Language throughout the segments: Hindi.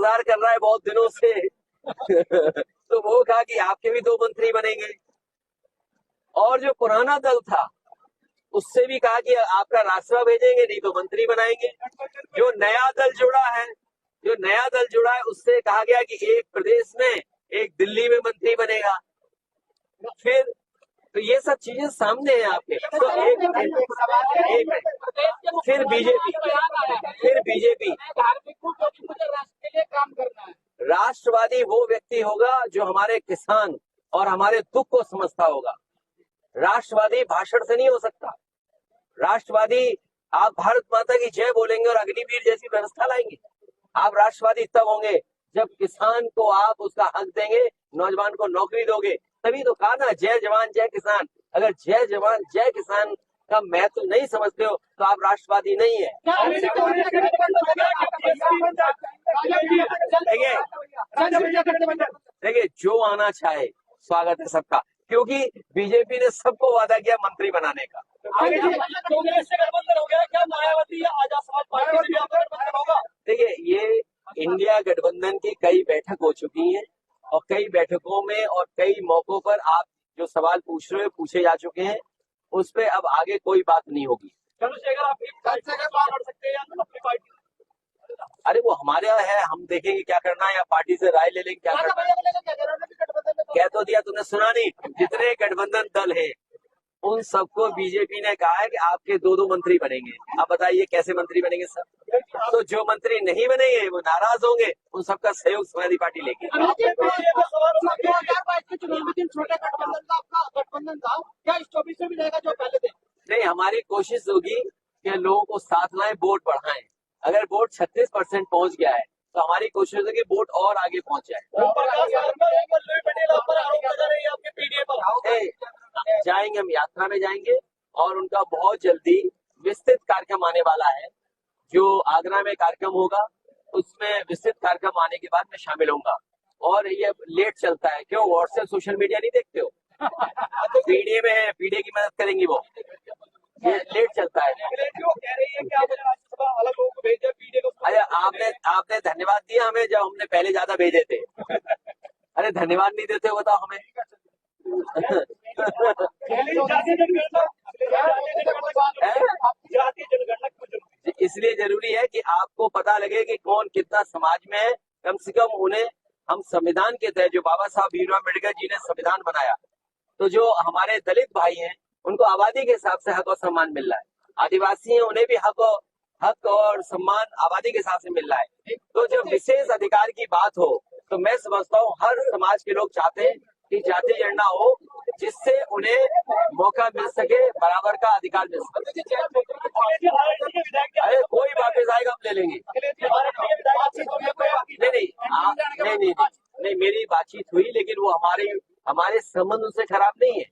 इंतजार कर रहा है बहुत दिनों से तो वो कहा कि आपके भी 2 मंत्री बनेंगे। और जो पुराना दल था उससे भी कहा कि आपका रास्ता भेजेंगे, नहीं तो मंत्री बनाएंगे। जो नया दल जुड़ा है उससे कहा गया कि एक प्रदेश में, एक दिल्ली में मंत्री बनेगा। फिर तो ये सब चीजें सामने हैं आपके। तो फिर बीजेपी राष्ट्रवादी वो व्यक्ति होगा जो हमारे किसान और हमारे दुख को समझता होगा। राष्ट्रवादी भाषण से नहीं हो सकता। राष्ट्रवादी, आप भारत माता की जय बोलेंगे और अग्निवीर जैसी व्यवस्था लाएंगे। आप राष्ट्रवादी तब होंगे जब किसान को आप उसका हक देंगे, नौजवान को नौकरी दोगे। तभी तो कहा ना, जय जवान जय किसान। अगर जय जवान जय किसान का महत्व नहीं समझते हो तो आप राष्ट्रवादी नहीं है। देखिए, जो आना चाहे स्वागत है सबका, क्योंकि बीजेपी ने सबको वादा किया मंत्री बनाने का। कांग्रेस से गठबंधन हो गया क्या? मायावती या आजाद समाज पार्टी से गठबंधन होगा? देखिए, ये इंडिया गठबंधन की कई बैठक हो चुकी हैं और कई बैठकों में और कई मौकों पर आप जो सवाल पूछ रहे हो पूछे जा चुके हैं। उस पर अब आगे कोई बात नहीं होगी। चंद्रशेखर, आप लड़ सकते हैं या अपनी पार्टी? अरे वो हमारे यहाँ है, हम देखेंगे क्या करना है या पार्टी से राय ले लेंगे क्या करना है। कह तो दिया, तुमने सुना नहीं? जितने गठबंधन दल है उन सबको बीजेपी ने कहा है कि आपके 2 मंत्री बनेंगे। आप बताइए कैसे मंत्री बनेंगे सब? तो जो मंत्री नहीं बनेंगे वो नाराज होंगे, उन सबका सहयोग समाजवादी पार्टी लेगी। नहीं, हमारी कोशिश होगी कि लोगों को साथ लाएं, वोट बढ़ाएं। अगर वोट 36% पहुंच गया है तो हमारी कोशिश होगी वोट और आगे पहुंच जाए। जाएंगे, हम यात्रा में जाएंगे और उनका बहुत जल्दी विस्तृत कार्यक्रम आने वाला है। जो आगरा में कार्यक्रम होगा उसमें विस्तृत कार्यक्रम आने के बाद मैं शामिल होऊंगा। और ये लेट चलता है, क्यों? व्हाट्सएप सोशल मीडिया नहीं देखते हो? तो पीडीए में है, पीडीए की मदद करेंगी वो। ये लेट चलता है। कह रही है कि आप अलग लोगों को भेज पीडीए को। अरे आपने धन्यवाद दिया हमें जब हमने पहले ज्यादा भेजे थे। अरे धन्यवाद नहीं देते हो बताओ हमें। इसलिए जरूरी है कि आपको पता लगे कि कौन कितना समाज में है। कम से कम उन्हें हम संविधान के तहत, जो बाबा साहब भीमराव अम्बेडकर जी ने संविधान बनाया, तो जो हमारे दलित भाई हैं उनको आबादी के हिसाब से हक और सम्मान मिल रहा है। आदिवासी हैं, उन्हें भी हक और सम्मान आबादी के हिसाब से मिल रहा है। तो जब विशेष अधिकार की बात हो तो मैं समझता हूँ हर समाज के लोग चाहते हैं कि जाति गणना हो जिससे उन्हें मौका मिल सके, बराबर का अधिकार मिल सके। अरे कोई वापस आएगा हम ले लेंगे। नहीं, मेरी बातचीत हुई, लेकिन वो हमारे संबंध उनसे खराब नहीं है।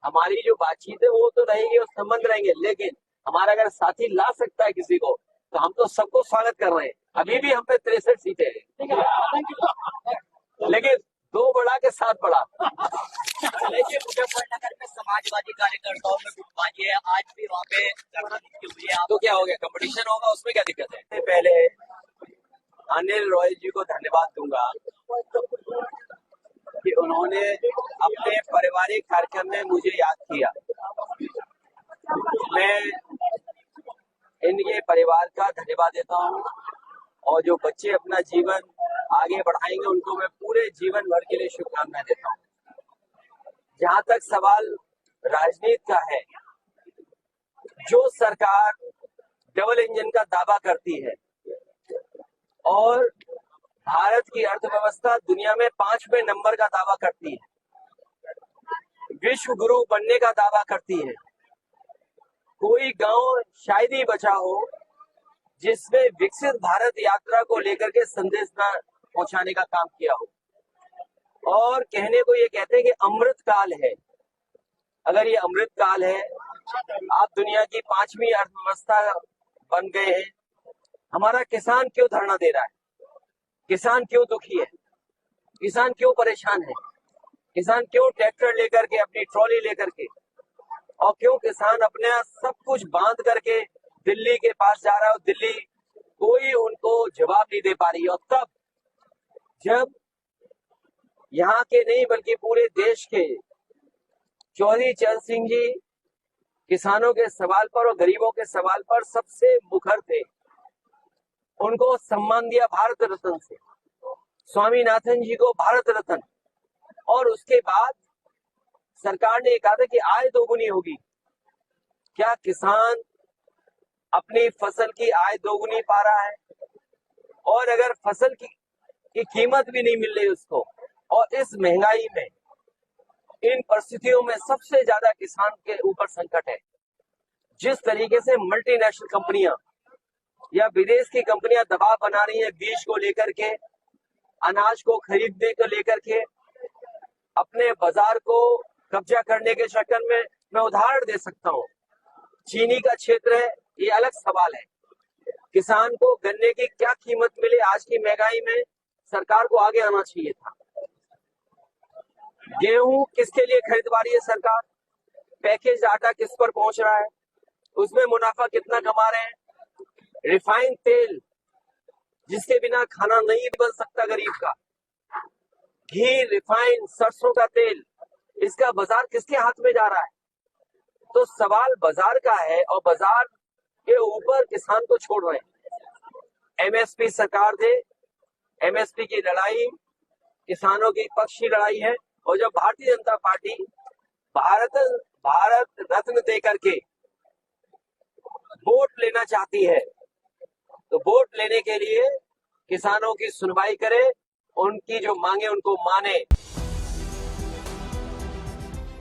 हमारी जो बातचीत है वो तो रहेगी और संबंध रहेंगे, लेकिन हमारा अगर साथी ला सकता है किसी को तो हम तो सबको स्वागत कर रहे हैं। अभी भी हम पे 63 सीटें हैं, लेकिन 2 बढ़ा के 7 बढ़ा। मुजफ्फरनगर में समाजवादी कार्यकर्ताओं में गुटबाजी है, आज भी वहाँ पे हुई है। तो क्या हो गया, कंपटीशन होगा, उसमें क्या दिक्कत है? पहले अनिल रॉय जी को धन्यवाद दूंगा कि उन्होंने अपने पारिवारिक कार्यक्रम में मुझे याद किया। मैं इनके परिवार का धन्यवाद देता हूँ और जो बच्चे अपना जीवन आगे बढ़ाएंगे उनको मैं पूरे जीवन भर के लिए शुभकामनाएं देता हूँ। जहाँ तक सवाल राजनीति का है, जो सरकार डबल इंजन का दावा करती है और भारत की अर्थव्यवस्था दुनिया में 5वें नंबर का दावा करती है, विश्व गुरु बनने का दावा करती है, कोई गांव शायद ही बचा हो जिसमें विकसित भारत यात्रा को लेकर के संदेश न पहुंचाने का काम किया हो। और कहने को ये कहते हैं कि अमृत काल है। अगर ये अमृत काल है, आप दुनिया की 5वीं अर्थव्यवस्था बन गए हैं, हमारा किसान क्यों धरना दे रहा है? किसान क्यों दुखी है? किसान क्यों परेशान है? किसान क्यों ट्रैक्टर लेकर के, अपनी ट्रॉली लेकर के, और क्यों किसान अपने सब कुछ बांध करके दिल्ली के पास जा रहा है और दिल्ली कोई उनको जवाब नहीं दे पा रही। और तब जब यहाँ के नहीं बल्कि पूरे देश के चौधरी चरण सिंह जी किसानों के सवाल पर और गरीबों के सवाल पर सबसे मुखर थे, उनको सम्मान दिया भारत रत्न से, स्वामीनाथन जी को भारत रत्न। और उसके बाद सरकार ने कहा था कि आय दोगुनी होगी। क्या किसान अपनी फसल की आय दोगुनी पा रहा है? और अगर फसल की कीमत भी नहीं मिल रही उसको, और इस महंगाई में, इन परिस्थितियों में सबसे ज्यादा किसान के ऊपर संकट है। जिस तरीके से मल्टीनेशनल कंपनियां या विदेश की कंपनियां दबाव बना रही हैं बीज को लेकर के, अनाज को खरीदने को लेकर के, अपने बाजार को कब्जा करने के चक्कर में, मैं उदाहरण दे सकता हूं, चीनी का क्षेत्र है, ये अलग सवाल है। किसान को गन्ने की क्या कीमत मिले आज की महंगाई में, सरकार को आगे आना चाहिए था। गेहूं किसके लिए खरीदवा रही है सरकार? पैकेज आटा किस पर पहुंच रहा है? उसमें मुनाफा कितना कमा रहे हैं? रिफाइंड तेल जिसके बिना खाना नहीं बन सकता गरीब का, घी, रिफाइंड, सरसों का तेल, इसका बाजार किसके हाथ में जा रहा है? तो सवाल बाजार का है और बाजार के ऊपर किसान को छोड़ रहे हैं। एमएसपी सरकार दे, एमएसपी की लड़ाई किसानों की पक्ष की लड़ाई है। और जब भारतीय जनता पार्टी भारत रत्न दे करके वोट लेना चाहती है, तो वोट लेने के लिए किसानों की सुनवाई करे, उनकी जो मांगे उनको माने।